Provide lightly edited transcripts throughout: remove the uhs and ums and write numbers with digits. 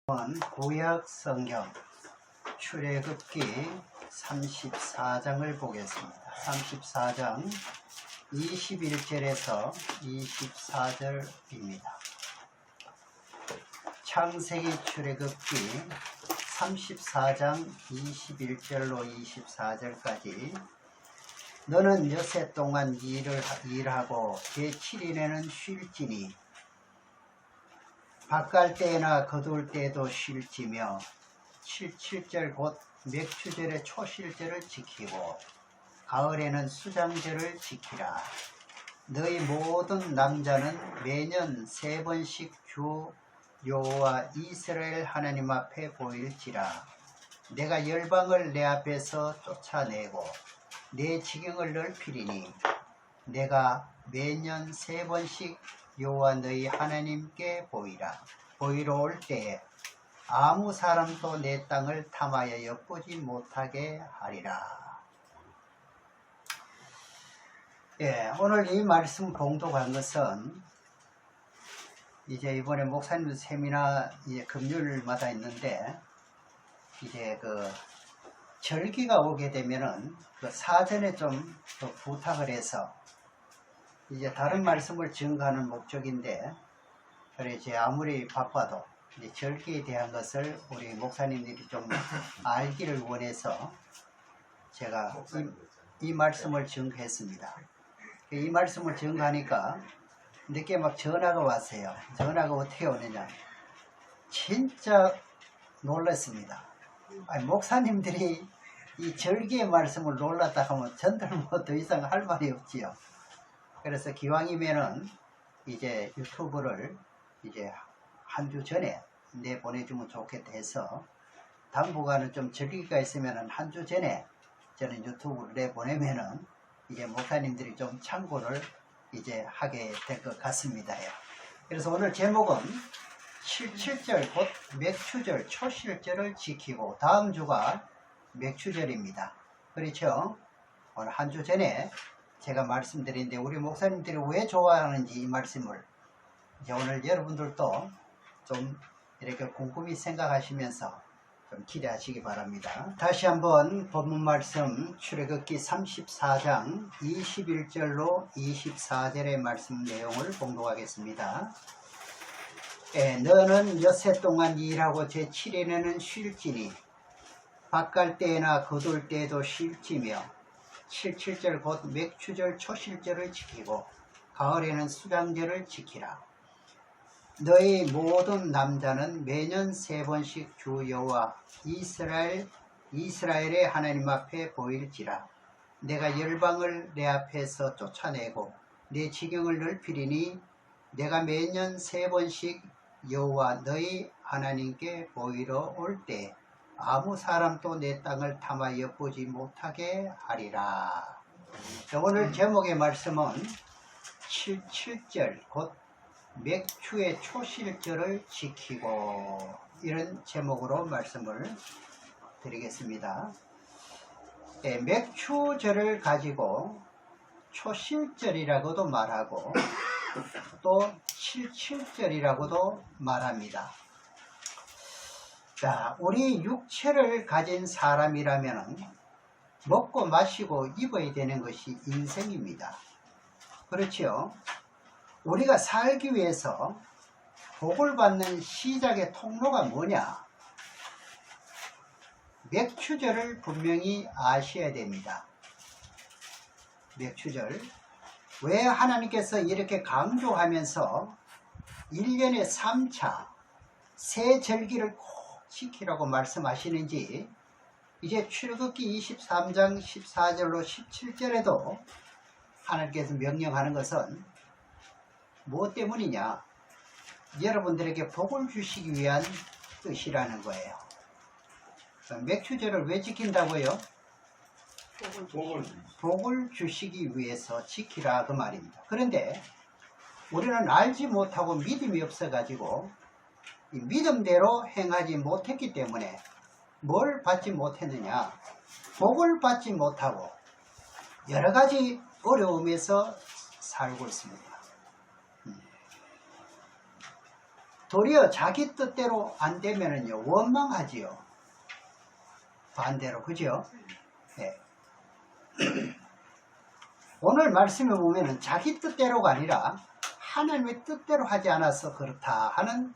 구약 성경 출애굽기 34장을 보겠습니다. 34장 21절에서 24절입니다. 창세기 출애굽기 34장 21절로 24절까지 너는 여세 동안 일하고 제7일에는 쉴지니 밭갈 때나 거둘 때도 쉴지며 7절 곧 맥추절의 초실절을 지키고 가을에는 수장절을 지키라. 너희 모든 남자는 매년 3번씩 주 여호와 이스라엘 하나님 앞에 보일지라. 내가 열방을 내 앞에서 쫓아내고 내 지경을 넓히리니 내가 매년 3번씩 여호와 너희 하나님께 보이러 올 때에 아무 사람도 내 땅을 탐하여 엿보지 못하게 하리라. 오늘 이 말씀 봉독한 것은 이제 이번에 목사님 세미나 금요일마다 있는데 이제 그 절기가 오게 되면은 그 사전에 좀 더 부탁을 해서 이제 다른 말씀을 증거하는 목적인데, 그래 이제 아무리 바빠도 이제 절기에 대한 것을 우리 목사님들이 좀 알기를 원해서 제가 이 말씀을 증거했습니다. 이 말씀을 증거하니까 늦게 막 전화가 왔어요. 전화가 어떻게 오느냐, 진짜 놀랐습니다. 아니, 목사님들이 이 절기의 말씀을 놀랐다 하면 전들 뭐 더 이상 할 말이 없지요. 그래서 기왕이면은 이제 유튜브를 이제 한 주 전에 내보내주면 좋겠다 해서 당분간은 좀 절기가 있으면은 한 주 전에 저는 유튜브를 내보내면은 이제 목사님들이 좀 참고를 이제 하게 될 것 같습니다. 그래서 오늘 제목은 7절 곧 맥추절 초실절을 지키고, 다음 주가 맥추절입니다. 그렇죠? 오늘 한 주 전에 제가 말씀드렸는데 우리 목사님들이 왜 좋아하는지 이 말씀을 이제 오늘 여러분들도 좀 이렇게 곰곰이 생각하시면서 좀 기대하시기 바랍니다. 다시 한번 본문 말씀 출애굽기 34장 21절로 24절의 말씀 내용을 봉독하겠습니다. 너는 엿새 동안 일하고 제7일에는 쉴지니 밭갈 때나 거둘 때도 쉴지며 7절 곧 맥추절 초실절을 지키고 가을에는 수장절을 지키라. 너희 모든 남자는 매년 3번씩 주 여호와 이스라엘의 하나님 앞에 보일지라. 내가 열방을 내 앞에서 쫓아내고 내 지경을 넓히리니 내가 매년 3번씩 여호와 너희 하나님께 보이러 올 때 아무 사람도 내 땅을 탐하 엿보지 못하게 하리라. 오늘 제목의 말씀은 7절 곧 맥추의 초실절을 지키고, 이런 제목으로 말씀을 드리겠습니다. 맥추절을 가지고 초실절이라고도 말하고 또 7절이라고도 말합니다. 자, 우리 육체를 가진 사람이라면 먹고 마시고 입어야 되는 것이 인생입니다. 그렇죠? 우리가 살기 위해서 복을 받는 시작의 통로가 뭐냐? 맥추절을 분명히 아셔야 됩니다. 맥추절. 왜 하나님께서 이렇게 강조하면서 1년에 3차 새 절기를 꼭 지키라고 말씀하시는지, 이제 출애굽기 23장 14절로 17절에도 하나님께서 명령하는 것은 무엇 때문이냐? 여러분들에게 복을 주시기 위한 뜻이라는 거예요. 맥추절을 왜 지킨다고요? 복을 주시기 위해서 지키라, 그 말입니다. 그런데 우리는 알지 못하고 믿음이 없어가지고 이 믿음대로 행하지 못했기 때문에 뭘 받지 못했느냐? 복을 받지 못하고 여러 가지 어려움에서 살고 있습니다. 도리어 자기 뜻대로 안 되면은요, 원망하지요. 반대로, 그죠? 네. 오늘 말씀에 보면은 자기 뜻대로가 아니라 하나님의 뜻대로 하지 않아서 그렇다 하는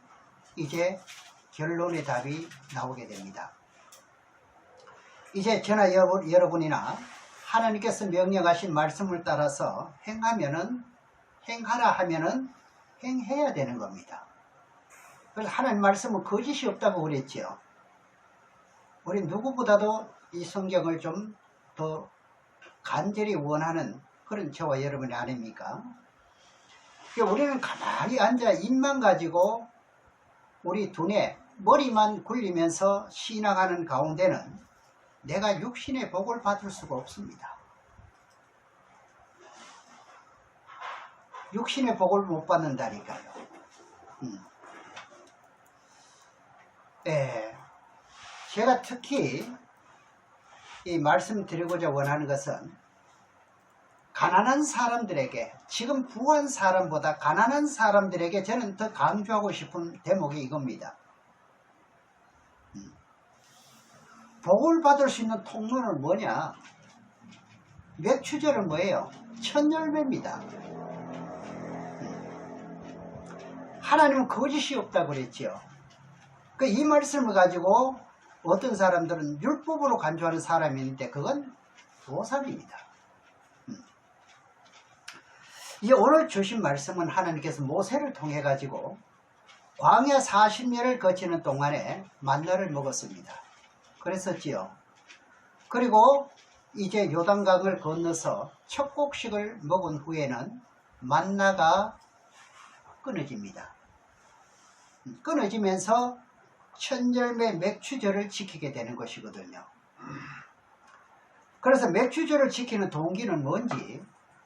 이제 결론의 답이 나오게 됩니다. 이제 저나 여러분이나 하나님께서 명령하신 말씀을 따라서 행하라 하면은 행해야 되는 겁니다. 그래서 하나님 말씀은 거짓이 없다고 그랬죠. 우리 누구보다도 이 성경을 좀 더 간절히 원하는 그런 저와 여러분이 아닙니까? 우리는 가만히 앉아 입만 가지고 우리 두뇌, 머리만 굴리면서 신앙하는 가운데는 내가 육신의 복을 받을 수가 없습니다. 육신의 복을 못 받는다니까요. 제가 특히 이 말씀드리고자 원하는 것은 가난한 사람들에게, 지금 부한 사람보다 가난한 사람들에게 저는 더 강조하고 싶은 대목이 이겁니다. 복을 받을 수 있는 통로는 뭐냐? 맥추절은 뭐예요? 첫 열매입니다. 하나님은 거짓이 없다고 그랬죠. 이 말씀을 가지고 어떤 사람들은 율법으로 간주하는 사람이 있는데 그건 오산입니다. 이 오늘 주신 말씀은 하나님께서 모세를 통해 가지고 광야 40년을 거치는 동안에 만나를 먹었습니다. 그랬었지요. 그리고 이제 요단강을 건너서 첫 곡식을 먹은 후에는 만나가 끊어집니다. 끊어지면서 천열매 맥추절을 지키게 되는 것이거든요. 그래서 맥추절을 지키는 동기는 뭔지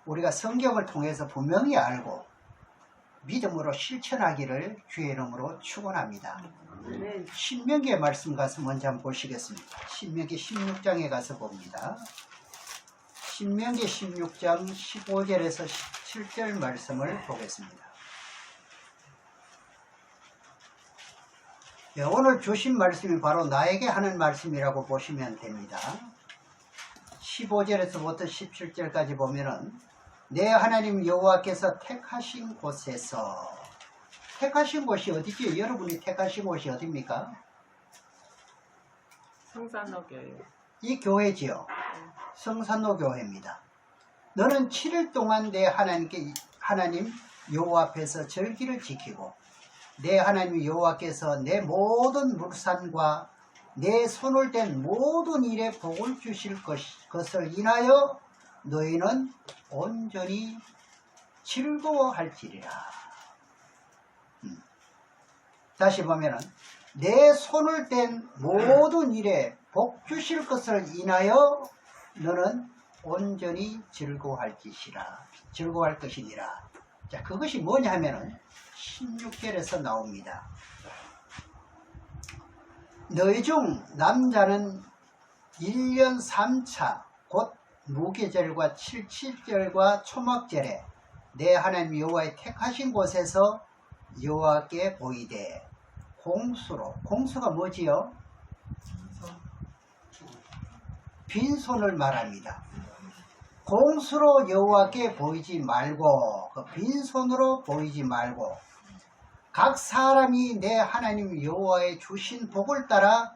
우리가 성경을 통해서 분명히 알고 믿음으로 실천하기를 주의 이름으로 축원합니다. 신명기의 말씀 가서 먼저 한번 보시겠습니다. 신명기 16장에 가서 봅니다. 신명기 16장 15절에서 17절 말씀을 보겠습니다. 오늘 주신 말씀이 바로 나에게 하는 말씀이라고 보시면 됩니다. 15절에서부터 17절까지 보면은 내 하나님 여호와께서 택하신 곳에서, 택하신 곳이 어디지? 여러분이 택하신 곳이 어디입니까? 성산로 교회. 이 교회지요. 성산로 교회입니다. 너는 7일 동안 내 하나님 여호와 앞에서 절기를 지키고 내 하나님 여호와께서 내 모든 물산과 내 손을 댄 모든 일에 복을 주실 것을 인하여 너희는 온전히 즐거워할지리라. 다시 보면은 내 손을 댄 모든 일에 복 주실 것을 인하여 너는 온전히 즐거워할 것이니라. 자, 그것이 뭐냐 하면은 16절에서 나옵니다. 너희 중 남자는 1년 3차 곧 무교절과 77절과 초막절에 내 하나님 여호와의 택하신 곳에서 여호와께 보이되 공수로, 공수가 뭐지요? 빈손을 말합니다. 공수로 여호와께 보이지 말고, 빈손으로 보이지 말고 각 사람이 내 하나님 여호와의 주신 복을 따라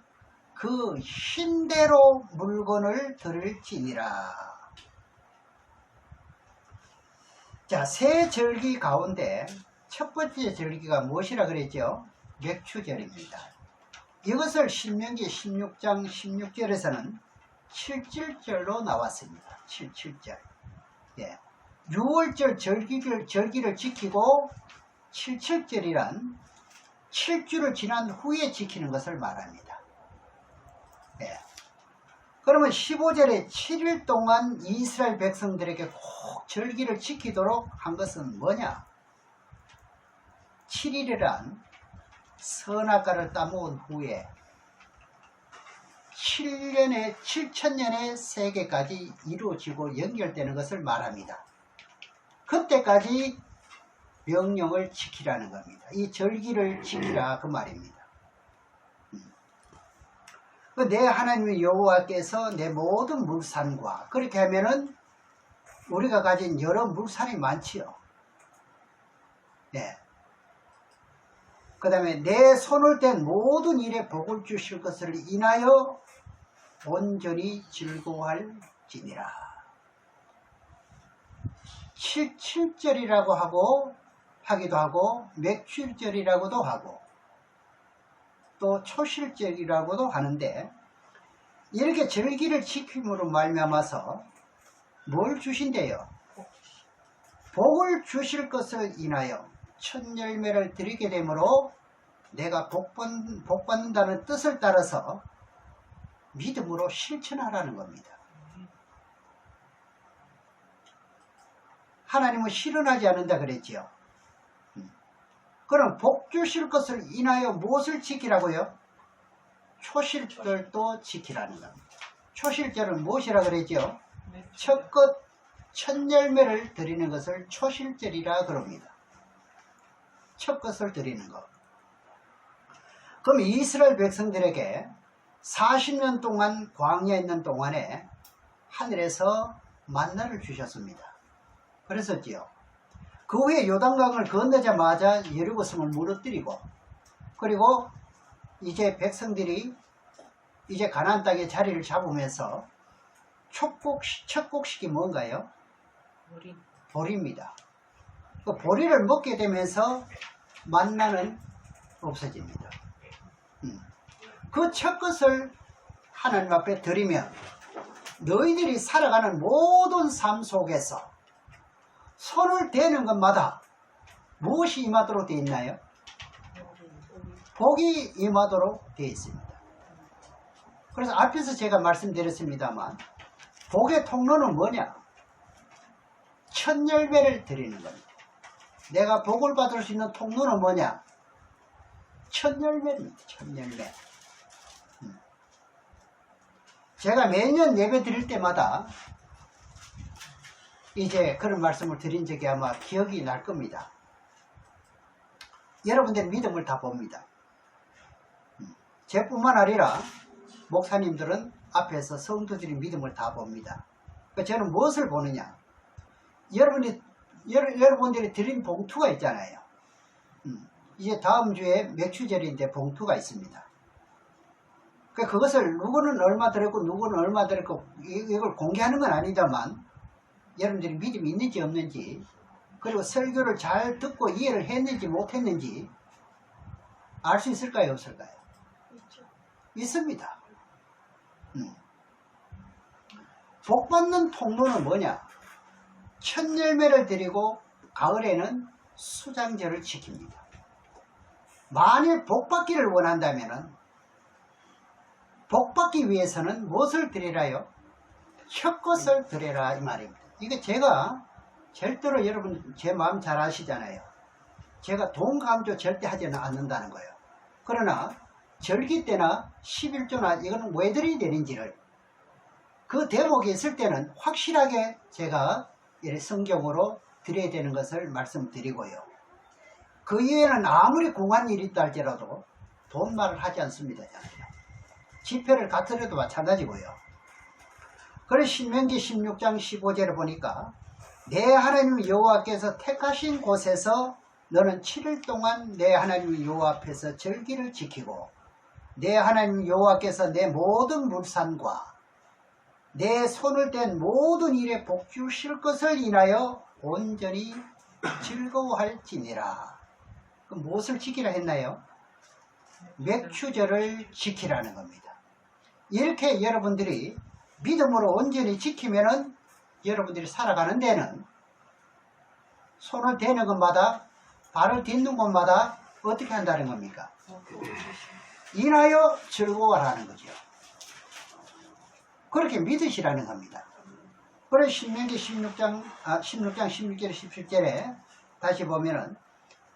그 힘대로 물건을 드릴지니라. 자, 세 절기 가운데 첫 번째 절기가 무엇이라 그랬죠? 맥추절입니다. 이것을 신명기 16장 16절에서는 77절로 나왔습니다. 77절. 예. 6월절 절기를 지키고 77절이란 7주를 지난 후에 지키는 것을 말합니다. 예. 그러면 15절에 7일 동안 이스라엘 백성들에게 꼭 절기를 지키도록 한 것은 뭐냐? 7일이란 선악과를 따먹은 후에 7천년의 세계까지 이루어지고 연결되는 것을 말합니다. 그때까지 명령을 지키라는 겁니다. 이 절기를 지키라 그 말입니다. 내 하나님의 여호와께서 내 모든 물산과, 그렇게 하면은 우리가 가진 여러 물산이 많지요. 네. 그 다음에 내 손을 댄 모든 일에 복을 주실 것을 인하여 온전히 즐거워할지니라. 7절이라고 하기도 하고 맥출절이라고도 하고 또 초실절이라고도 하는데, 이렇게 절기를 지킴으로 말미암아서 뭘 주신대요? 복을 주실 것을 인하여 첫 열매를 드리게 되므로 내가 복 받는다는 뜻을 따라서 믿음으로 실천하라는 겁니다. 하나님은 실현하지 않는다 그랬지요. 그럼 복 주실 것을 인하여 무엇을 지키라고요? 초실절도 지키라는 겁니다. 초실절은 무엇이라 그랬죠? 첫 열매를 드리는 것을 초실절이라 그럽니다. 첫 것을 드리는 것. 그럼 이스라엘 백성들에게 40년 동안 광야에 있는 동안에 하늘에서 만나를 주셨습니다. 그랬었지요. 그 후에 요단강을 건너자마자 여리고성을 무너뜨리고, 그리고 이제 백성들이 이제 가나안 땅에 자리를 잡으면서 첫 곡식이 뭔가요? 보리입니다. 그 보리를 먹게 되면서 만나는 없어집니다. 그 첫 것을 하나님 앞에 드리면 너희들이 살아가는 모든 삶 속에서 손을 대는 것마다 무엇이 임하도록 되어 있나요? 복이 임하도록 되어 있습니다. 그래서 앞에서 제가 말씀드렸습니다만, 복의 통로는 뭐냐? 첫 열매를 드리는 겁니다. 내가 복을 받을 수 있는 통로는 뭐냐? 첫 열매입니다. 첫 열매. 제가 매년 예배 드릴 때마다 이제 그런 말씀을 드린 적이 아마 기억이 날 겁니다. 여러분들의 믿음을 다 봅니다. 제뿐만 아니라 목사님들은 앞에서 성도들의 믿음을 다 봅니다. 저는 무엇을 보느냐? 여러분들이 드린 봉투가 있잖아요. 이제 다음 주에 맥추절인데 봉투가 있습니다. 그것을 누구는 얼마 들었고 누구는 얼마 들었고 이걸 공개하는 건 아니다만, 여러분들이 믿음이 있는지 없는지, 그리고 설교를 잘 듣고 이해를 했는지 못했는지 알 수 있을까요? 없을까요? 있습니다. 복 받는 통로는 뭐냐? 첫 열매를 드리고 가을에는 수장절을 지킵니다. 만일 복 받기를 원한다면 복 받기 위해서는 무엇을 드리라요? 첫 것을 드리라 이 말입니다. 이게 제가 절대로, 여러분 제 마음 잘 아시잖아요. 제가 돈 강조 절대 하지는 않는다는 거예요. 그러나 절기 때나 11조나 이거는 왜 드려야 되는지를 그 대목이 있을 때는 확실하게 제가 성경으로 드려야 되는 것을 말씀드리고요. 그 이외에는 아무리 궁한 일이 있다 할지라도 돈 말을 하지 않습니다. 지폐를 갖더라도 마찬가지고요. 그래서 신명기 16장 15절을 보니까 내 하나님 여호와께서 택하신 곳에서 너는 7일 동안 내 하나님 여호와 앞에서 절기를 지키고 내 하나님 여호와께서 내 모든 물산과 내 손을 댄 모든 일에 복 주실 것을 인하여 온전히 즐거워할지니라. 그럼 무엇을 지키라 했나요? 맥추절을 지키라는 겁니다. 이렇게 여러분들이 믿음으로 온전히 지키면은 여러분들이 살아가는 데는 손을 대는 것마다, 발을 딛는 곳마다 어떻게 한다는 겁니까? 인하여 즐거워하라는 거죠. 그렇게 믿으시라는 겁니다. 그래서 신명기 16장 16절 17절에 다시 보면은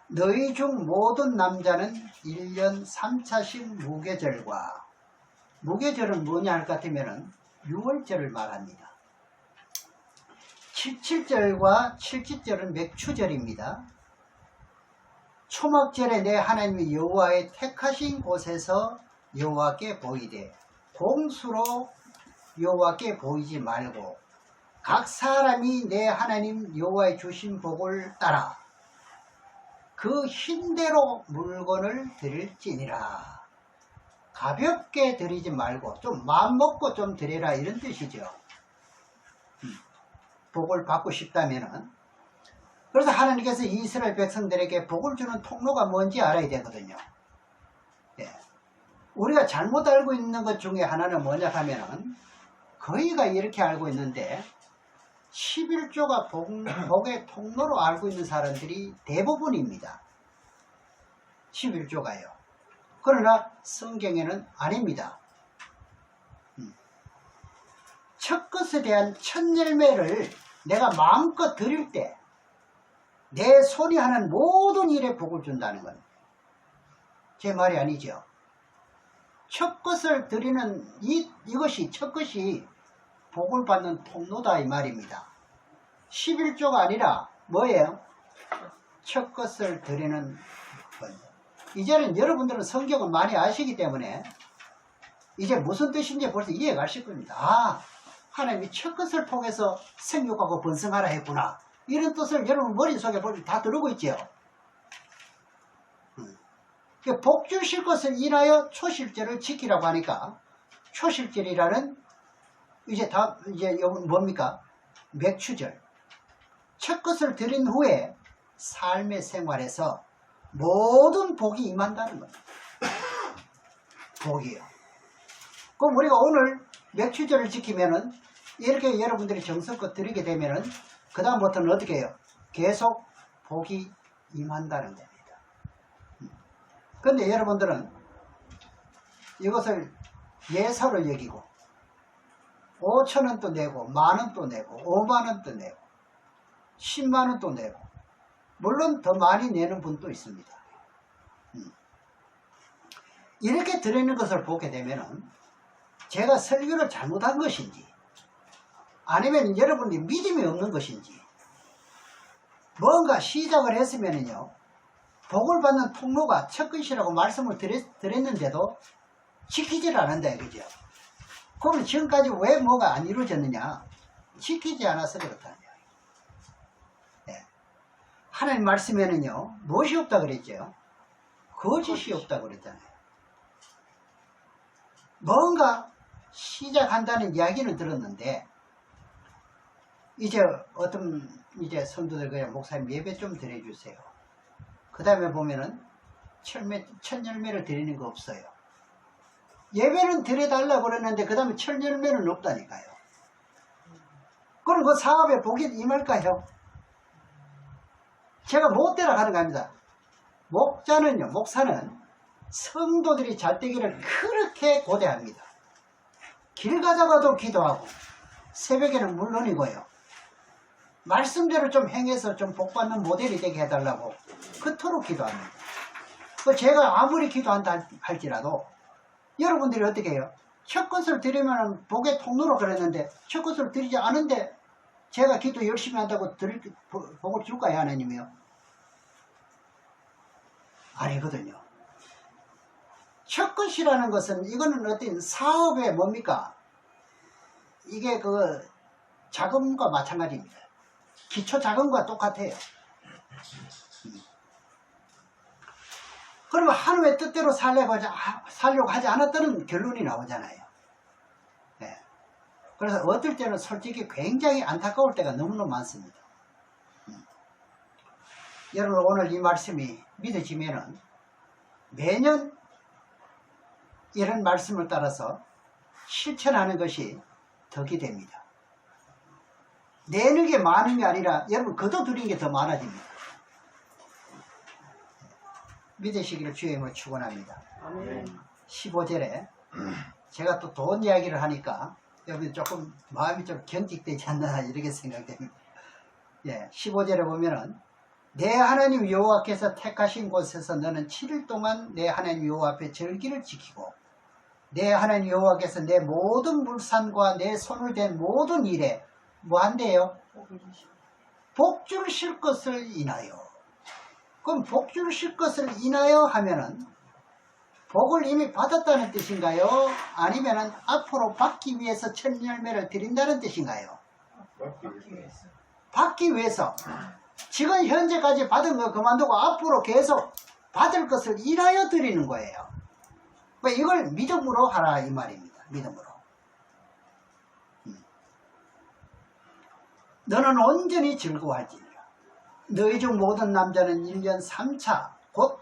너희 중 모든 남자는 1년 3차씩 무교절과, 무교절은 뭐냐 할 것 같으면은 6월절을 말합니다. 77절과 77절은 맥추절입니다. 초막절에 내 하나님 여호와의 택하신 곳에서 여호와께 보이되 공수로 여호와께 보이지 말고 각 사람이 내 하나님 여호와의 주신 복을 따라 그 힘대로 물건을 드릴지니라. 가볍게 드리지 말고 좀 마음먹고 좀 드려라, 이런 뜻이죠. 복을 받고 싶다면은. 그래서 하나님께서 이스라엘 백성들에게 복을 주는 통로가 뭔지 알아야 되거든요. 예. 우리가 잘못 알고 있는 것 중에 하나는 뭐냐 하면은, 거의가 이렇게 알고 있는데 11조가 복의 통로로 알고 있는 사람들이 대부분입니다. 11조가요. 그러나 성경에는 아닙니다. 첫 것에 대한 첫 열매를 내가 마음껏 드릴 때 내 손이 하는 모든 일에 복을 준다는 건 제 말이 아니죠. 첫 것을 드리는 이것이 첫 것이 복을 받는 통로다, 이 말입니다. 11조가 아니라 뭐예요? 첫 것을 드리는 것. 이제는 여러분들은 성경을 많이 아시기 때문에 이제 무슨 뜻인지 벌써 이해가 가실 겁니다. 아, 하나님이 첫 것을 통해서 생육하고 번성하라 했구나, 이런 뜻을 여러분 머릿속에 다 들어오고 있죠. 복 주실 것을 인하여 초실절을 지키라고 하니까, 초실절이라는 이제 뭡니까? 맥추절. 첫 것을 드린 후에 삶의 생활에서 모든 복이 임한다는 거예요. 복이요. 그럼 우리가 오늘 맥추절을 지키면은, 이렇게 여러분들이 정성껏 드리게 되면은 그 다음부터는 어떻게 해요? 계속 복이 임한다는 겁니다. 그런데 여러분들은 이것을 예사로 여기고 5,000원도 내고 만원도 내고 5만원도 내고 10만원도 내고, 물론 더 많이 내는 분도 있습니다. 이렇게 드리는 것을 보게 되면은 제가 설교를 잘못한 것인지, 아니면 여러분이 믿음이 없는 것인지, 뭔가 시작을 했으면은요, 복을 받는 통로가 첫 것이라고 말씀을 드렸는데도 지키질 않는다 이거죠. 그러면 지금까지 왜 뭐가 안 이루어졌느냐? 지키지 않아서 그렇다는 거예요. 네. 하나님 말씀에는요, 무엇이 없다 그랬죠? 거짓이 없다 그랬잖아요. 뭔가 시작한다는 이야기는 들었는데, 이제 어떤 성도들 그냥 목사님 예배 좀 드려주세요. 그 다음에 보면은 첫 열매를 드리는 거 없어요. 예배는 드려달라고 그러는데 그 다음에 첫 열매는 없다니까요. 그럼 그 사업에 복이 임할까요? 제가 못 따라가는 겁니다. 목사는 성도들이 잘 되기를 그렇게 고대합니다. 길 가다가도 기도하고, 새벽에는 물론이고요, 말씀대로 좀 행해서 좀 복받는 모델이 되게 해달라고 그토록 기도합니다. 제가 아무리 기도한다 할지라도 여러분들이 어떻게 해요? 첫 것을 드리면 복의 통로로 그랬는데 첫 것을 드리지 않은데 제가 기도 열심히 한다고 복을 줄까요? 하나님이요? 아니거든요. 첫 것이라는 것은, 이거는 어떤 사업의 뭡니까? 이게 그 자금과 마찬가지입니다. 기초 자금과 똑같아요. 그러면 하나님의 뜻대로 살려고 하지 않았다는 결론이 나오잖아요. 네. 그래서 어떨 때는 솔직히 굉장히 안타까울 때가 너무너무 많습니다. 여러분, 오늘 이 말씀이 믿어지면은 매년 이런 말씀을 따라서 실천하는 것이 덕이 됩니다. 내는 게 많은 게 아니라 여러분 거둬들이는 게 더 많아집니다. 믿으시기를 주의 이름으로 축원합니다. 15절에 제가 또 돈 이야기를 하니까 여러분 조금 마음이 좀 경직되지 않나 이렇게 생각됩니다. 예, 15절에 보면은 내 하나님 여호와께서 택하신 곳에서 너는 7일 동안 내 하나님 여호와 앞에 절기를 지키고 내 하나님 여호와께서 내 모든 물산과 내 손을 댄 모든 일에 뭐 한대요? 복 주실 것을 인하여. 그럼 복 주실 것을 인하여 하면은 복을 이미 받았다는 뜻인가요? 아니면은 앞으로 받기 위해서 첫 열매를 드린다는 뜻인가요? 받기 위해서. 지금 현재까지 받은 거 그만두고 앞으로 계속 받을 것을 인하여 드리는 거예요. 이걸 믿음으로 하라 이 말입니다. 믿음으로. 너는 온전히 즐거워할지니라. 너희 중 모든 남자는 1년 3차 곧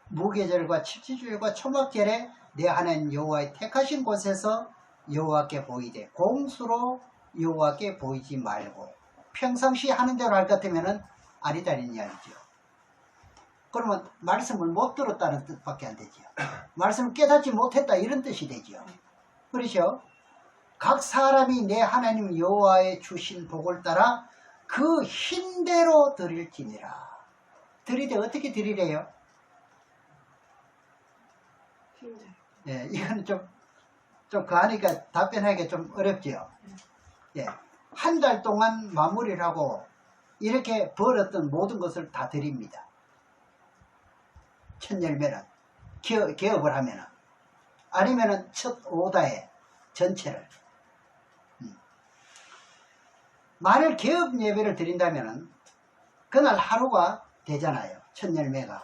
무계절과 칠지주일과 초막절에 내 하나님 여호와의 택하신 곳에서 여호와께 보이되 공수로 여호와께 보이지 말고 평상시 하는 대로 할 것 같으면 아니다는 이야기죠. 그러면 말씀을 못 들었다는 뜻밖에 안 되죠. 말씀을 깨닫지 못했다 이런 뜻이 되죠. 그렇죠? 각 사람이 내 하나님 여호와의 주신 복을 따라 그 힘대로 드릴지니라. 드리되 어떻게 드리래요? 예, 이거는 좀 가니까 답변하기가 좀 어렵죠. 예, 한 달 동안 마무리를 하고 이렇게 벌었던 모든 것을 다 드립니다. 첫 열매는 개업을 하면은 아니면은 첫 오다에 전체를. 만일 개업 예배를 드린다면은 그날 하루가 되잖아요. 첫 열매가.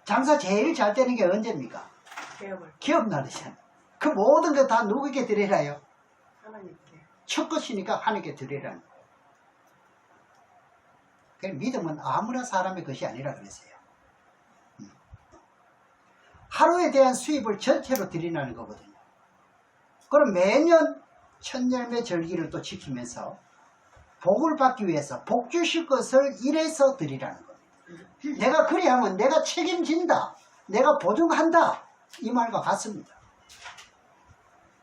장사 제일 잘 되는 게 언제입니까? 개업 날이잖아요. 그 모든 거 다 누구에게 드리라요? 하나님께. 첫 것이니까 하나님께 드리라는 거예요. 그래서 믿음은 아무나 사람의 것이 아니라 그랬어요. 하루에 대한 수입을 전체로 드리라는 거거든요. 그럼 매년 첫 열매 절기를 또 지키면서 복을 받기 위해서 복 주실 것을 일해서 드리라는 겁니다. 내가 그리하면 내가 책임진다. 내가 보증한다. 이 말과 같습니다.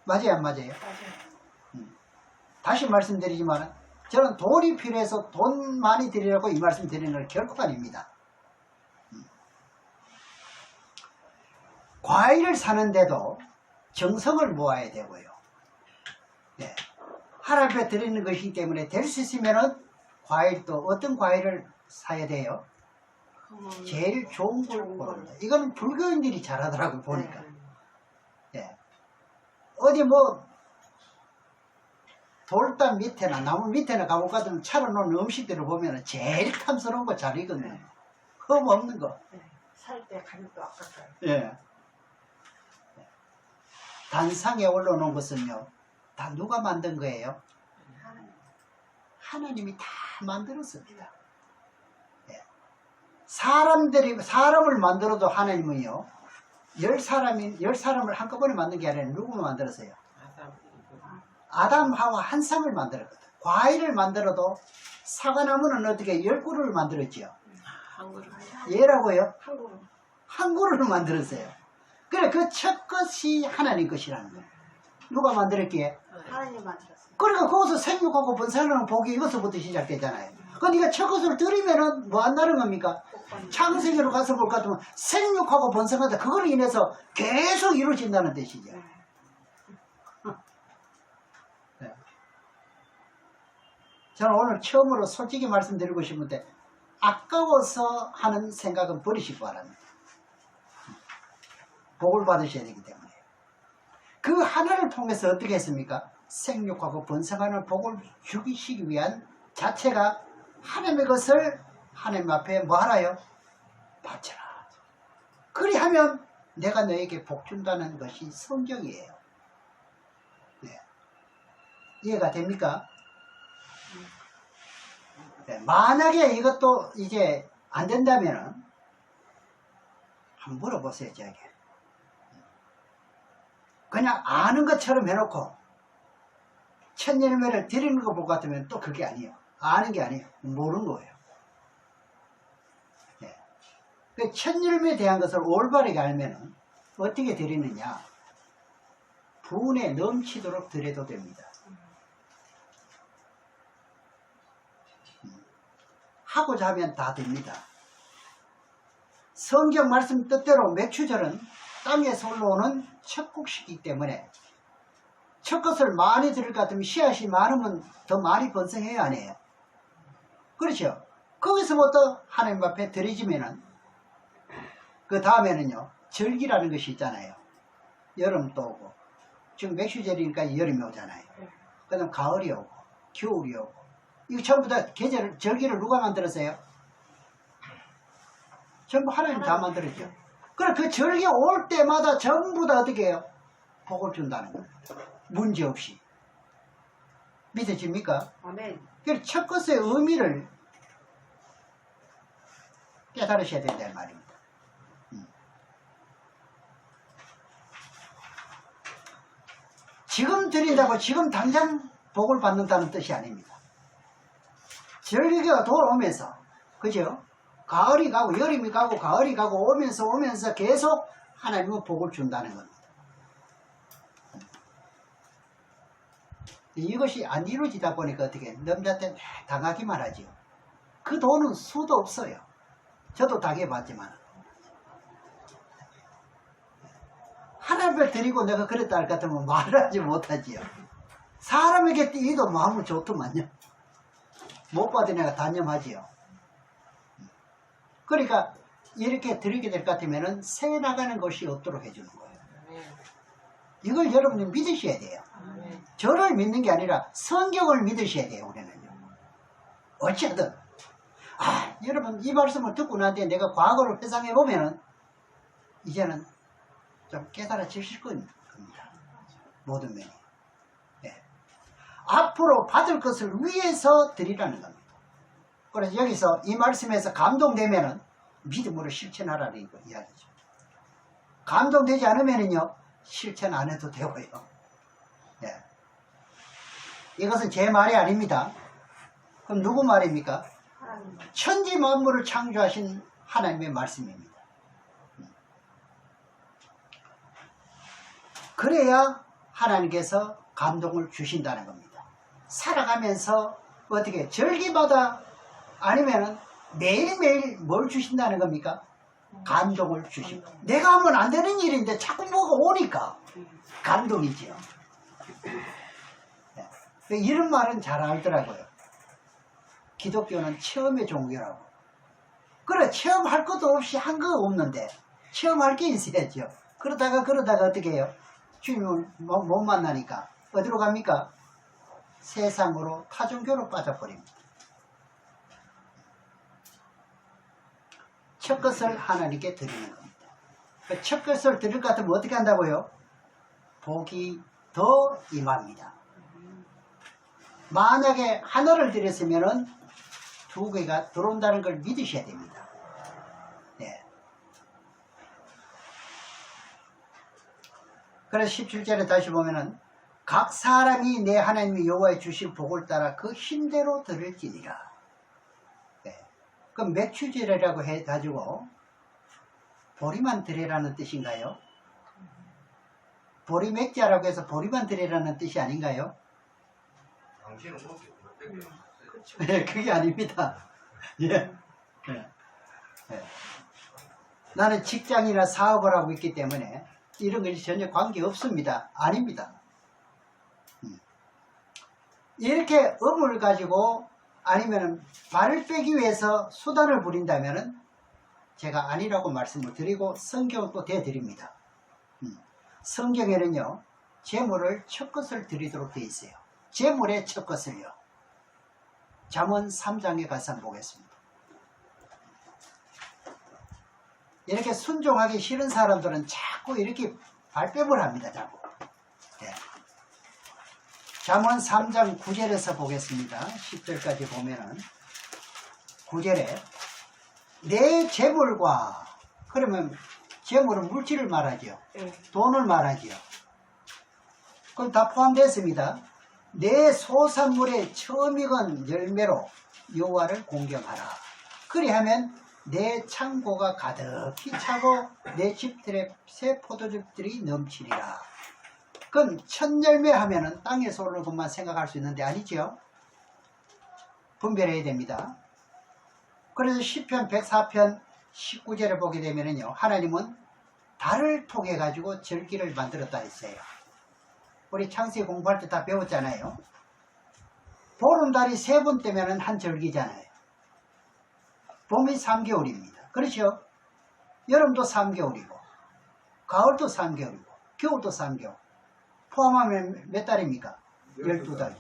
맞아요, 안 맞아요? 맞아요. 다시 말씀드리지만 저는 돈이 필요해서 돈 많이 드리라고 이 말씀 드리는 건 결코 아닙니다. 과일을 사는데도 정성을 모아야 되고요. 네. 하나님 앞에 드리는 것이기 때문에 될 수 있으면 과일도 어떤 과일을 사야 돼요? 제일 좋은 걸 고릅니다. 이거는 불교인들이 잘하더라고요, 보니까. 네. 어디 뭐 돌담 밑에나 나무 밑에나 가고 가든 차려놓은 음식들을 보면 제일 탐스러운 거 잘 익었네. 흠 없는 거. 살 때 가격도 아깝다요. 예. 단상에 올라오는 것은요, 다 누가 만든 거예요? 하나님이 다 만들었습니다. 예. 사람을 만들어도 하나님은요, 10사람을 한꺼번에 만든 게 아니라 누구만 만들었어요? 아담, 하와 한 쌍을 만들었거든. 과일을 만들어도 사과나무는 어떻게 10그루를 만들었지요? 한 그루. 얘라고요? 한 그루. 한 그루를 만들었어요. 그래, 그 첫 것이 하나님 것이라는 거예요. 누가 만들었기에? 하나님 만들었어요. 그러니까 거기서 생육하고 번성하는 복이 이것부터 시작되잖아요. 그러니까 첫 것을 들으면은 뭐 한다는 겁니까? 창세기로 가서 볼 것 같으면 생육하고 번성하다 그걸로 인해서 계속 이루어진다는 뜻이죠. 네. 저는 오늘 처음으로 솔직히 말씀드리고 싶은데 아까워서 하는 생각은 버리시기 바랍니다. 복을 받으셔야 되기 때문에. 그 하나를 통해서 어떻게 했습니까? 생육하고 번성하는 복을 주시기 위한 자체가 하나님의 것을 하나님 앞에 뭐 하나요? 바쳐라. 그리하면 내가 너에게 복 준다는 것이 성경이에요. 네. 이해가 됩니까? 네. 만약에 이것도 이제 안 된다면 한번 물어보세요, 저에게. 그냥 아는 것처럼 해놓고 첫 열매를 드리는 거 볼 것 같으면 또 그게 아니에요. 아는 게 아니에요. 모르는 거예요. 네. 그 첫 열매에 대한 것을 올바르게 알면 어떻게 드리느냐? 분에 넘치도록 드려도 됩니다. 하고자 하면 다 됩니다. 성경 말씀 뜻대로 맥추절은 땅에서 올라오는 첫 곡식이기 때문에 첫 것을 많이 들을 것 같으면 씨앗이 많으면 더 많이 번성해야 안 해요. 그렇죠? 거기서부터 하나님 앞에 드려지면은 그 다음에는요 절기라는 것이 있잖아요. 여름도 오고 지금 맥슈절이니까 여름이 오잖아요. 그 다음 가을이 오고 겨울이 오고 이거 전부 다 계절 절기를 누가 만들었어요? 전부 하나님 다 만들었죠. 그럼 그 절기 올 때마다 전부 다 어떻게 해요? 복을 준다는 겁니다. 문제 없이. 믿어집니까? 아멘. 그래서 첫 것의 의미를 깨달으셔야 된다는 말입니다. 지금 드린다고 지금 당장 복을 받는다는 뜻이 아닙니다. 절기가 돌아오면서, 그죠? 가을이 가고 여름이 가고 가을이 가고 오면서 계속 하나님은 복을 준다는 겁니다. 이것이 안 이루어지다 보니까 어떻게 남자한테 당하기만 하죠. 그 돈은 수도 없어요. 저도 당해봤지만 하나님을 드리고 내가 그랬다 할 것 같으면 말을 하지 못하지요. 사람에게 이도 마음은 좋더만요. 못 받은 애가 단념하지요. 그러니까 이렇게 드리게 될 것 같으면 새 나가는 것이 없도록 해주는 거예요. 이걸 여러분이 믿으셔야 돼요. 저를 믿는 게 아니라 성경을 믿으셔야 돼요. 우리는요. 어찌하든 여러분 이 말씀을 듣고 난 뒤에 내가 과거를 회상해 보면은 이제는 좀 깨달아지실 겁니다. 모든 면이. 네. 앞으로 받을 것을 위해서 드리라는 겁니다. 그래서 여기서 이 말씀에서 감동되면은 믿음으로 실천하라는 이야기죠. 감동되지 않으면은요 실천 안 해도 되고요. 네. 이것은 제 말이 아닙니다. 그럼 누구 말입니까? 하나님. 천지 만물을 창조하신 하나님의 말씀입니다. 그래야 하나님께서 감동을 주신다는 겁니다. 살아가면서 어떻게 절기마다 아니면은 매일매일 뭘 주신다는 겁니까? 감동을 주시고 내가 하면 안 되는 일인데 자꾸 뭐가 오니까 감동이지요. 네. 이런 말은 잘 알더라고요. 기독교는 체험의 종교라고. 그래 체험할 것도 없이 한 거 없는데 체험할 게 있어야죠. 그러다가 어떻게 해요? 주님을 못 만나니까 어디로 갑니까? 세상으로 타종교로 빠져버립니다. 첫 것을 하나님께 드리는 겁니다. 그 첫 것을 드릴 것 같으면 어떻게 한다고요? 복이 더 임합니다. 만약에 하나를 드렸으면 두 개가 들어온다는 걸 믿으셔야 됩니다. 네. 그래서 17절에 다시 보면은 각 사람이 내 하나님의 여호와의 주신 복을 따라 그 힘대로 드릴지니라. 네. 그럼 맥추절이라고 해가지고 보리만 드리라는 뜻인가요? 보리 맥자라고 해서 보리만 드리라는 뜻이 아닌가요? 당신은 먹기 그렇죠. 네, 그게 아닙니다. 예. 네. 네. 나는 직장이나 사업을 하고 있기 때문에 이런 것이 전혀 관계 없습니다. 아닙니다. 이렇게 업을 가지고 아니면 말을 빼기 위해서 수단을 부린다면 제가 아니라고 말씀을 드리고 성경을 또 대드립니다. 성경에는요 재물을 첫 것을 드리도록 되어 있어요. 재물의 첫 것을요. 잠언 3장에 가서 한번 보겠습니다. 이렇게 순종하기 싫은 사람들은 자꾸 이렇게 발뺌을 합니다. 자꾸. 네. 잠언 3장 9절에서 보겠습니다. 10절까지 보면은 9절에 내 재물과 그러면 재물은 물질을 말하죠. 네. 돈을 말하죠. 그럼 다 포함되었습니다. 내 소산물의 처음 익은 열매로 여호와를 공경하라. 그리하면 내 창고가 가득히 차고 내 집들의 새 포도즙들이 넘치리라. 그럼 첫 열매 하면은 땅에서 오르는 것만 생각할 수 있는데 아니죠. 분별해야 됩니다. 그래서 시편 104편 19절에 보게 되면은요 하나님은 달을 통해 가지고 절기를 만들었다 했어요. 우리 창세기 공부할 때 다 배웠잖아요. 보름달이 3번 뜨면은 한 절기잖아요. 봄이 3개월입니다. 그렇죠? 여름도 3개월이고 가을도 3개월이고 겨울도 3개월 포함하면 몇 달입니까? 12달.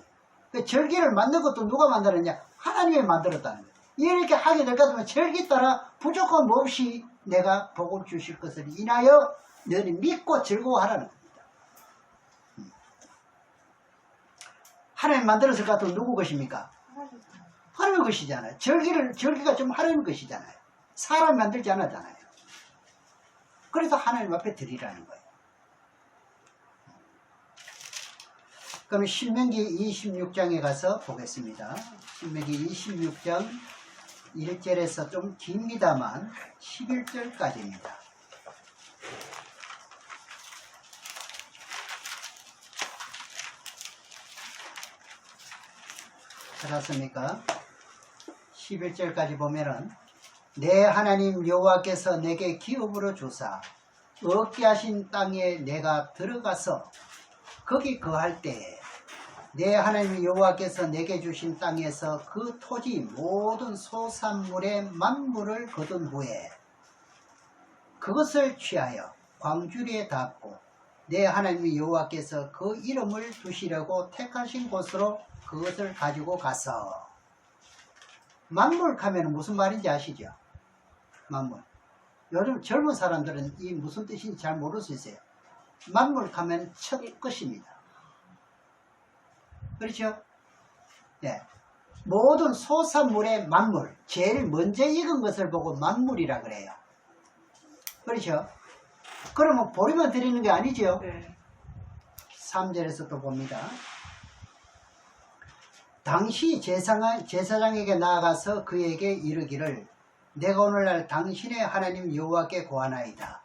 그 절기를 만든 것도 누가 만들었냐? 하나님이 만들었다는 거예요. 이렇게 하게 될 것 같으면 절기 따라 부족함 없이 내가 복을 주실 것을 인하여 너희 믿고 즐거워하라는 겁니다. 하나님 만들었을 것 같으면 누구 것입니까? 하나님의 것이잖아요. 절기가 좀 하나님의 것이잖아요. 사람이 만들지 않았잖아요. 그래서 하나님 앞에 드리라는 거예요. 그럼 신명기 26장에 가서 보겠습니다. 신명기 26장 1절에서 좀 깁니다만 11절까지입니다. 알았습니까? 11절까지 보면은 내 하나님 여호와께서 내게 기업으로 주사 얻게 하신 땅에 내가 들어가서 거기 거할 때에 내 하나님 여호와께서 내게 주신 땅에서 그 토지 모든 소산물의 만물을 거둔 후에 그것을 취하여 광주리에 닿고 내 하나님 여호와께서 그 이름을 두시려고 택하신 곳으로 그것을 가지고 가서 만물 하면 무슨 말인지 아시죠? 만물. 요즘 젊은 사람들은 이 무슨 뜻인지 잘 모를 수 있어요. 만물 하면 첫 것입니다. 그렇죠? 네. 모든 소산물의 만물, 제일 먼저 익은 것을 보고 만물이라 그래요. 그렇죠? 그러면 보리만 드리는 게 아니죠? 네. 3절에서 또 봅니다. 당시 제사장에게 나아가서 그에게 이르기를 내가 오늘날 당신의 하나님 여호와께 고하나이다.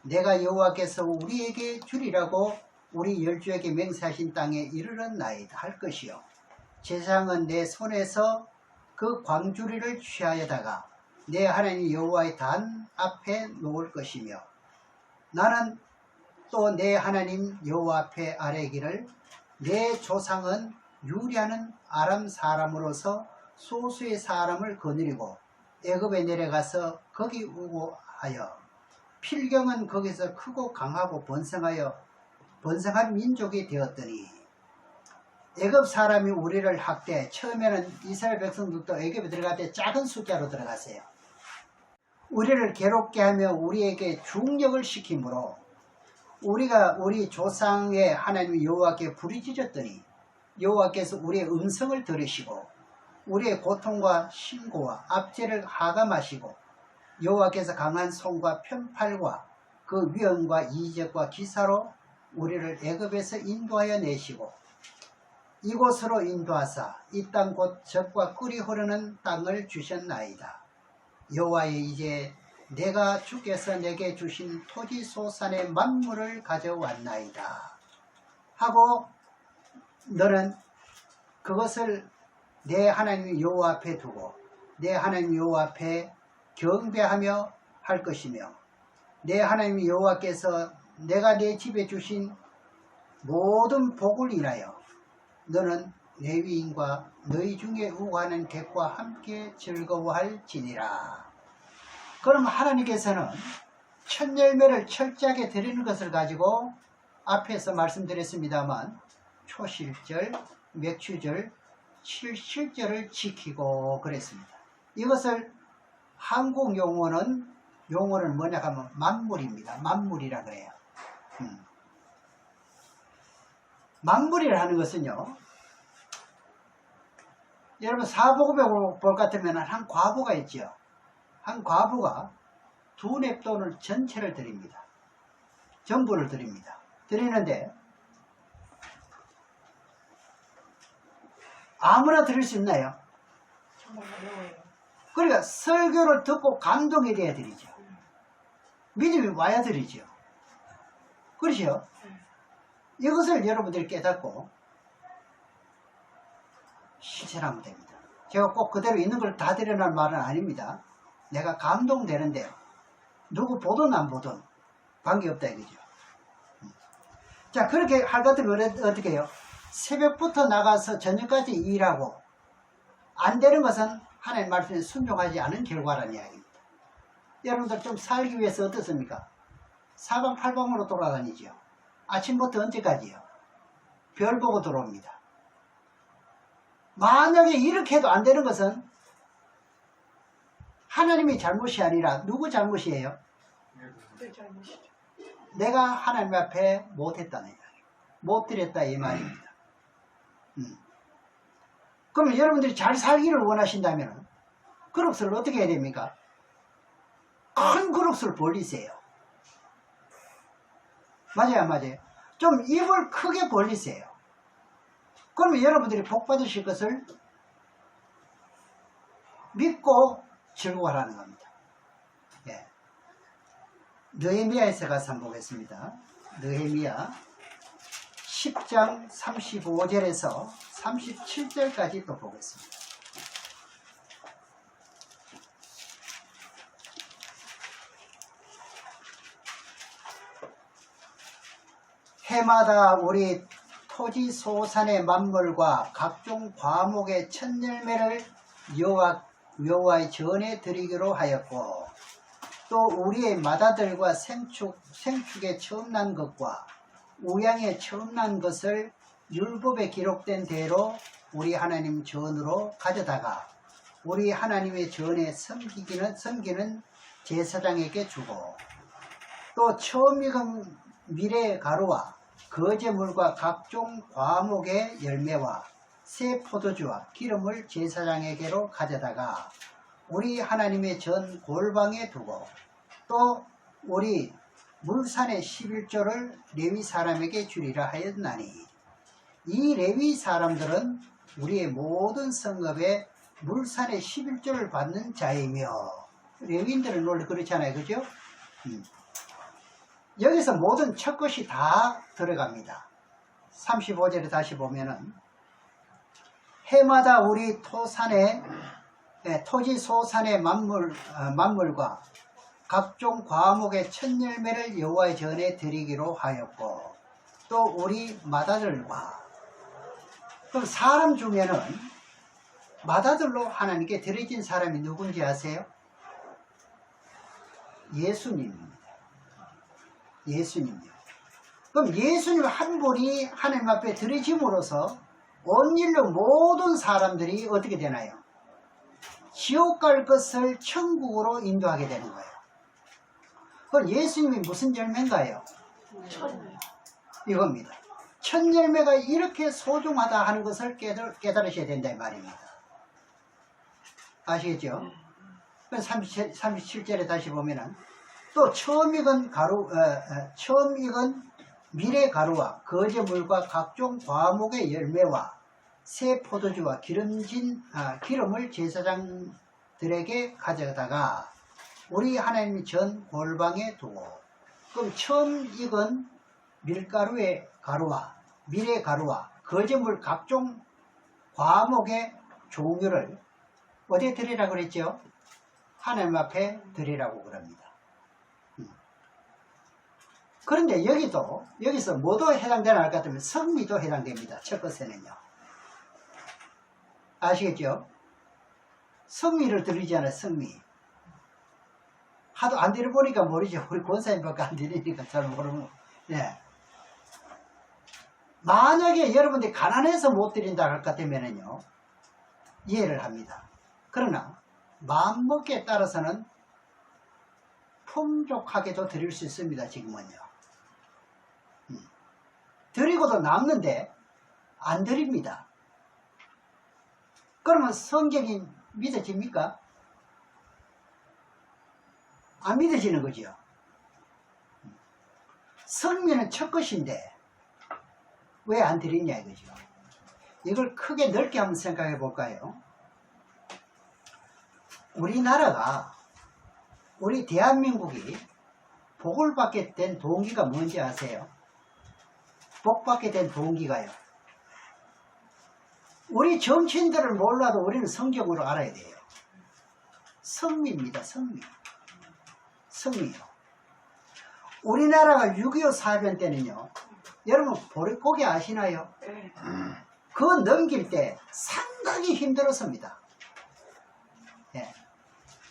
내가 여호와께서 우리에게 주리라고 우리 열주에게 맹세하신 땅에 이르렀나이다 할 것이요. 제사장은 내 손에서 그 광주리를 취하여다가 내 하나님 여호와의 단 앞에 놓을 것이며 나는 또 내 하나님 여호와 앞에 아뢰기를 내 조상은 유리하는 아람 사람으로서 소수의 사람을 거느리고 애굽에 내려가서 거기 우고하여 필경은 거기서 크고 강하고 번성한 민족이 되었더니 애굽 사람이 우리를 학대 처음에는 이스라엘 백성들도 애굽에 들어갈 때 작은 숫자로 들어갔어요. 우리를 괴롭게 하며 우리에게 중력을 시키므로 우리가 우리 조상의 하나님 여호와께 부르짖었더니 여호와께서 우리의 음성을 들으시고 우리의 고통과 신고와 압제를 하감하시고 여호와께서 강한 손과 편팔과 그 위엄과 이적과 기사로 우리를 애굽에서 인도하여 내시고 이곳으로 인도하사 이 땅 곧 젖과 꿀이 흐르는 땅을 주셨나이다. 여호와여 이제 내가 주께서 내게 주신 토지 소산의 만물을 가져왔나이다 하고 너는 그것을 내 하나님 여호와 앞에 두고 내 하나님 여호와 앞에 경배하며 할 것이며 내 하나님 여호와께서 내가 내 집에 주신 모든 복을 인하여 너는 레위인과 너희 중에 우고하는 객과 함께 즐거워할지니라. 그럼 하나님께서는 첫 열매를 철저하게 드리는 것을 가지고 앞에서 말씀드렸습니다만 초실절, 맥추절, 칠실절을 지키고 그랬습니다. 이것을 한국 용어는 뭐냐 하면 만물입니다. 만물이라 그래요. 만물이라 하는 것은요, 여러분 사복음에 볼 것 같으면 한 과부가 있죠. 한 과부가 두 냅돈을 전체를 드립니다. 전부를 드립니다. 드리는데 아무나 드릴 수 있나요? 정말 어려워요. 그러니까 설교를 듣고 감동이 돼야 드리죠. 믿음이 와야 드리죠. 그렇죠? 이것을 여러분들이 깨닫고 실천하면 됩니다. 제가 꼭 그대로 있는 걸 다 드리라는 말은 아닙니다. 내가 감동되는데 누구 보든 안 보든 관계없다 이거죠. 자, 그렇게 할 것 같으면 어떻게 해요? 새벽부터 나가서 저녁까지 일하고 안 되는 것은 하나님 말씀에 순종하지 않은 결과라는 이야기입니다. 여러분들 좀 살기 위해서 어떻습니까? 사방팔방으로 돌아다니죠. 아침부터 언제까지요? 별 보고 들어옵니다. 만약에 이렇게 해도 안 되는 것은 하나님의 잘못이 아니라 누구 잘못이에요? 그 잘못이죠. 내가 하나님 앞에 못했다는 이야기. 못 드렸다 이 말입니다. 그러면 여러분들이 잘 살기를 원하신다면 그릇을 어떻게 해야 됩니까? 큰 그릇을 벌리세요. 맞아요, 안 맞아요? 좀 입을 크게 벌리세요. 그러면 여러분들이 복 받으실 것을 믿고 즐거워하라는 겁니다. 예. 느헤미야에서 가서 한번 보겠습니다. 느헤미야 10장 35절에서 37절까지 또 보겠습니다. 해마다 우리 토지 소산의 만물과 각종 과목의 첫 열매를 여호와의 전에 드리기로 하였고, 또 우리의 맏아들과 생축에 처음 난 것과 우양에 처음 난 것을 율법에 기록된 대로 우리 하나님 전으로 가져다가 우리 하나님의 전에 섬기는 제사장에게 주고, 또 처음 익은 미래 가루와 거제물과 각종 과목의 열매와 새 포도주와 기름을 제사장에게로 가져다가 우리 하나님의 전 골방에 두고, 또 우리 물산의 11조를 레위 사람에게 주리라 하였나니, 이 레위 사람들은 우리의 모든 성읍에 물산의 11조를 받는 자이며, 레위인들은 원래 그렇잖아요, 그죠? 여기서 모든 첫 것이 다 들어갑니다. 35절에 다시 보면은 해마다 우리 토지 소산의 만물과 각종 과목의 첫 열매를 여호와의 전에 드리기로 하였고, 또 우리 맏아들과, 그럼 사람 중에는 맏아들로 하나님께 드려진 사람이 누군지 아세요? 예수님입니다. 예수님이요. 그럼 예수님 한 분이 하나님 앞에 드려짐으로써 온 인류 모든 사람들이 어떻게 되나요? 지옥 갈 것을 천국으로 인도하게 되는 거예요. 그럼 예수님이 무슨 열매인가요? 천이요. 이겁니다. 첫 열매가 이렇게 소중하다 하는 것을 깨달으셔야 된다 이 말입니다. 아시겠죠? 37절에 다시 보면은 또 처음 익은 미래 가루와 거제물과 각종 과목의 열매와 새 포도주와 기름을 제사장들에게 가져다가 우리 하나님 전 골방에 두고, 그럼 처음 익은 밀가루의 가루와 미래 가루와 거제물 각종 과목의 종류를 어디에 드리라고 그랬죠? 하나님 앞에 드리라고 그럽니다. 그런데 여기서 뭐도 해당되나 할 것 같으면 성미도 해당됩니다. 첫 것에는요. 아시겠죠? 성미를 드리잖아요, 성미. 하도 안 드려보니까 모르죠. 우리 권사님밖에 안 드리니까 잘 모르면. 예. 만약에 여러분들이 가난해서 못 드린다 할 것 같으면요, 이해를 합니다. 그러나, 마음먹기에 따라서는 풍족하게도 드릴 수 있습니다, 지금은요. 드리고도 남는데 안 드립니다. 그러면 성경이 믿어집니까? 안 믿어지는 거죠. 성미는 첫 것인데 왜 안 드리냐 이거죠. 이걸 크게 넓게 한번 생각해 볼까요? 우리나라가, 우리 대한민국이 복을 받게 된 동기가 뭔지 아세요? 복 받게 된 동기가요, 우리 정치인들을 몰라도 우리는 성경으로 알아야 돼요. 성미입니다. 성미요. 우리나라가 6.25 사변 때는요, 여러분 보릿고개 아시나요? 네. 그거 넘길 때 상당히 힘들었습니다. 예.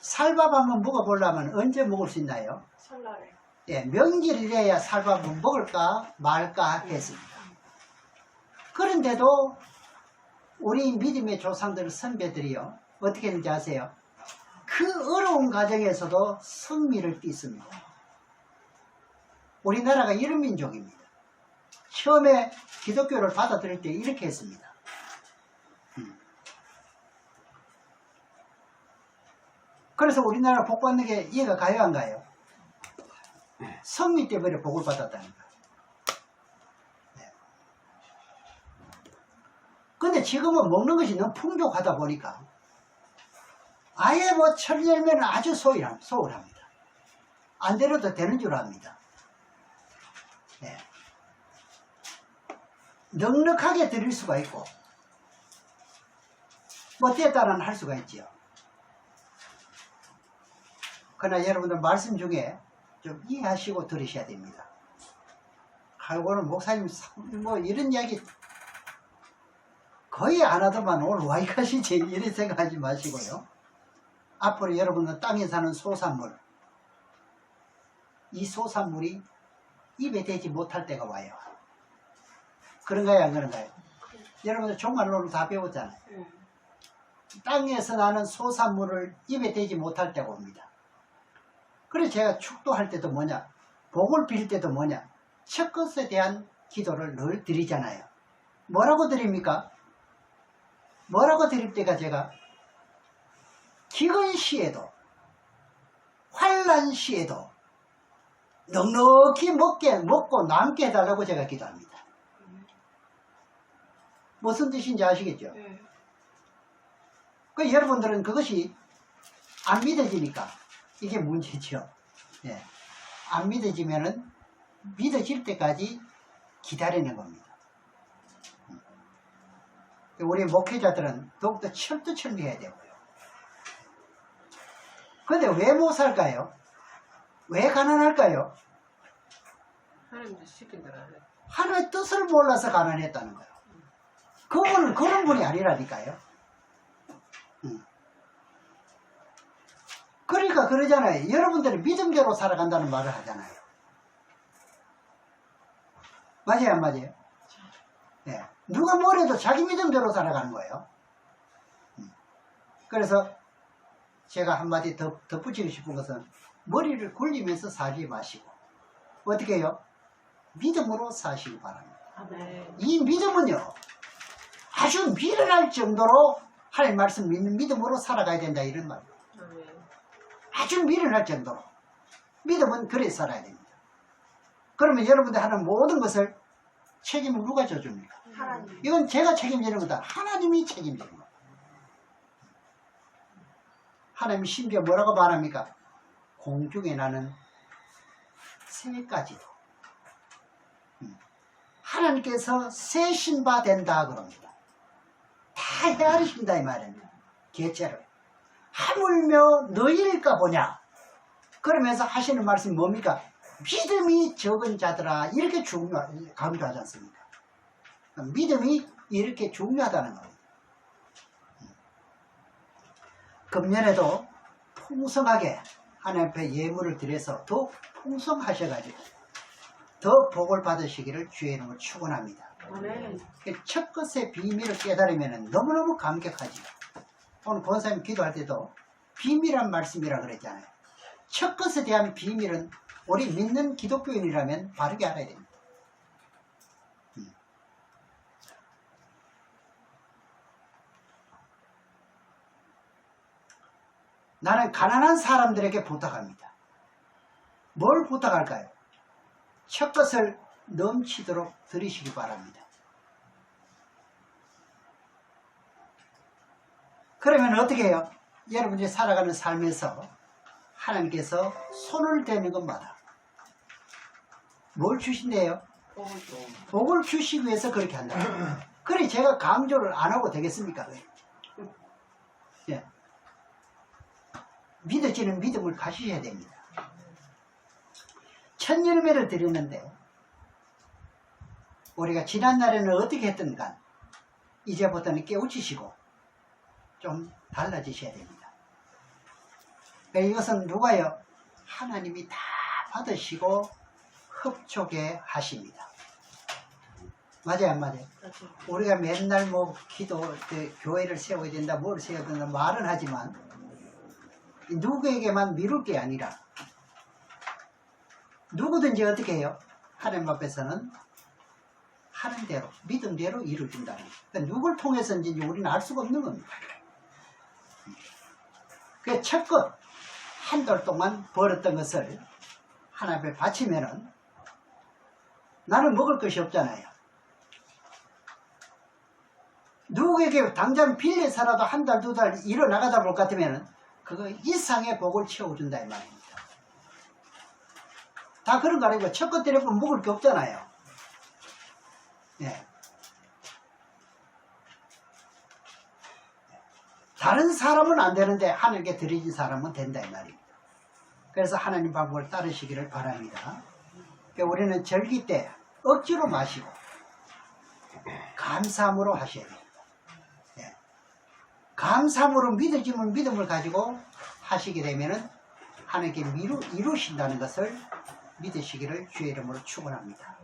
살밥 한번 먹어보려면 언제 먹을 수 있나요? 설날에. 예, 명절이래야 살밥을 먹을까 말까 했습니다. 그런데도 우리 믿음의 조상들 선배들이요 어떻게 했는지 아세요? 그 어려운 과정에서도 승리를 띠습니다. 우리나라가 이런 민족입니다. 처음에 기독교를 받아들일 때 이렇게 했습니다. 그래서 우리나라 복 받는 게 이해가 가요 안 가요? 성리 때문에 복을 받았다는 거예요. 근데 지금은 먹는 것이 너무 풍족하다 보니까 아예 뭐 철열매는 아주 소홀합니다. 안 데려도 되는 줄 압니다. 네. 넉넉하게 드릴 수가 있고 뭐 때에 따라는 할 수가 있지요. 그러나 여러분들 말씀 중에 좀 이해하시고 들으셔야 됩니다. 아이고는 목사님 뭐 이런 이야기 거의 안 하더만 오늘 와이 가시지 이런 생각하지 마시고요. 앞으로 여러분은 땅에 사는 소산물, 이 소산물이 입에 대지 못할 때가 와요. 그런가요 안 그런가요? 여러분들 종말론을 다 배웠잖아요. 땅에서 나는 소산물을 입에 대지 못할 때가 옵니다. 그래서 제가 축도할 때도 뭐냐, 복을 빌 때도 뭐냐, 첫 것에 대한 기도를 늘 드리잖아요. 뭐라고 드립니까? 뭐라고 드릴 때가 제가 기근 시에도 환난 시에도 넉넉히 먹고 남게 해달라고 제가 기도합니다. 무슨 뜻인지 아시겠죠? 네. 그 여러분들은 그것이 안 믿어지니까 이게 문제죠. 예. 안 믿어지면은 믿어질 때까지 기다리는 겁니다. 우리 목회자들은 더욱더 철두철미해야 되고요. 근데 왜 못 살까요? 왜 가난할까요? 하나님도 시킨 대로 하네. 하나님의 뜻을 몰라서 가난했다는 거예요. 그분은 그런 분이 아니라니까요. 그러니까 그러잖아요. 여러분들이 믿음대로 살아간다는 말을 하잖아요. 맞아요, 안 맞아요? 네. 누가 뭐래도 자기 믿음대로 살아가는 거예요. 그래서 제가 한마디 더 덧붙이고 싶은 것은 머리를 굴리면서 살지 마시고 어떻게 해요? 믿음으로 사시기 바랍니다. 아멘. 이 믿음은요 아주 미련할 정도로 하나님 말씀 믿는 믿음으로 살아가야 된다 이런 말이에요. 아멘. 아주 미련할 정도로 믿음은 그래 살아야 됩니다. 그러면 여러분들 하는 모든 것을 책임을 누가 져줍니까? 하나님. 이건 제가 책임지는 거다. 하나님이 책임지는 거다. 하나님이 심지어 뭐라고 말합니까? 공중에 나는 새까지도 하나님께서 세신바 된다 그럽니다. 다 헤아리신다 이 말입니다. 개체를 하물며 너희일까 보냐 그러면서 하시는 말씀이 뭡니까? 믿음이 적은 자들아 이렇게 강조하지 않습니까? 믿음이 이렇게 중요하다는 겁니다. 금년에도 풍성하게 하나님 앞에 예물을 드려서 더 풍성하셔가지고 더 복을 받으시기를 주의 이름으로 축원합니다. 아멘. 첫 것의 비밀을 깨달으면 너무너무 감격하지요. 오늘 권사님 기도할 때도 비밀한 말씀이라 그랬잖아요. 첫 것에 대한 비밀은 우리 믿는 기독교인이라면 바르게 알아야 됩니다. 나는 가난한 사람들에게 부탁합니다. 뭘 부탁할까요? 첫 것을 넘치도록 드리시기 바랍니다. 그러면 어떻게 해요? 여러분이 살아가는 삶에서 하나님께서 손을 대는 것마다 뭘 주신대요? 복을 주시기 위해서 그렇게 한다. 그래 제가 강조를 안 하고 되겠습니까? 예. 믿어지는 믿음을 가지셔야 됩니다. 첫 열매를 드리는데 우리가 지난날에는 어떻게 했던가 이제부터는 깨우치시고 좀 달라지셔야 됩니다. 그러니까 이것은 누가요? 하나님이 다 받으시고 흡족해 하십니다. 맞아요, 안 맞아요? 맞아. 우리가 맨날 뭐 기도, 교회를 세워야 된다, 뭘 세워야 된다 말은 하지만 누구에게만 미룰 게 아니라 누구든지 어떻게 해요? 하나님 앞에서는 하는 대로, 믿음대로 이루어진다는 거예요. 그러니까 누굴 통해서인지 우리는 알 수가 없는 겁니다. 그 첫껏 한 달 동안 벌었던 것을 하나님 앞에 바치면은 나는 먹을 것이 없잖아요. 누구에게 당장 빌려서라도 한 달, 두 달 일어나가다 볼 것 같으면 그거 이상의 복을 채워준다 이 말입니다. 다 그런 거 아니고 첫껏 때려보면 먹을 게 없잖아요. 예. 다른 사람은 안 되는데 하나님께 드려진 사람은 된다 이 말입니다. 그래서 하나님 방법을 따르시기를 바랍니다. 그러니까 우리는 절기 때 억지로 마시고 감사함으로 하셔야 됩니다. 예. 감사함으로 믿어지면 믿음을 가지고 하시게 되면은 하나님께 이루신다는 것을 믿으시기를 주의 이름으로 축원합니다.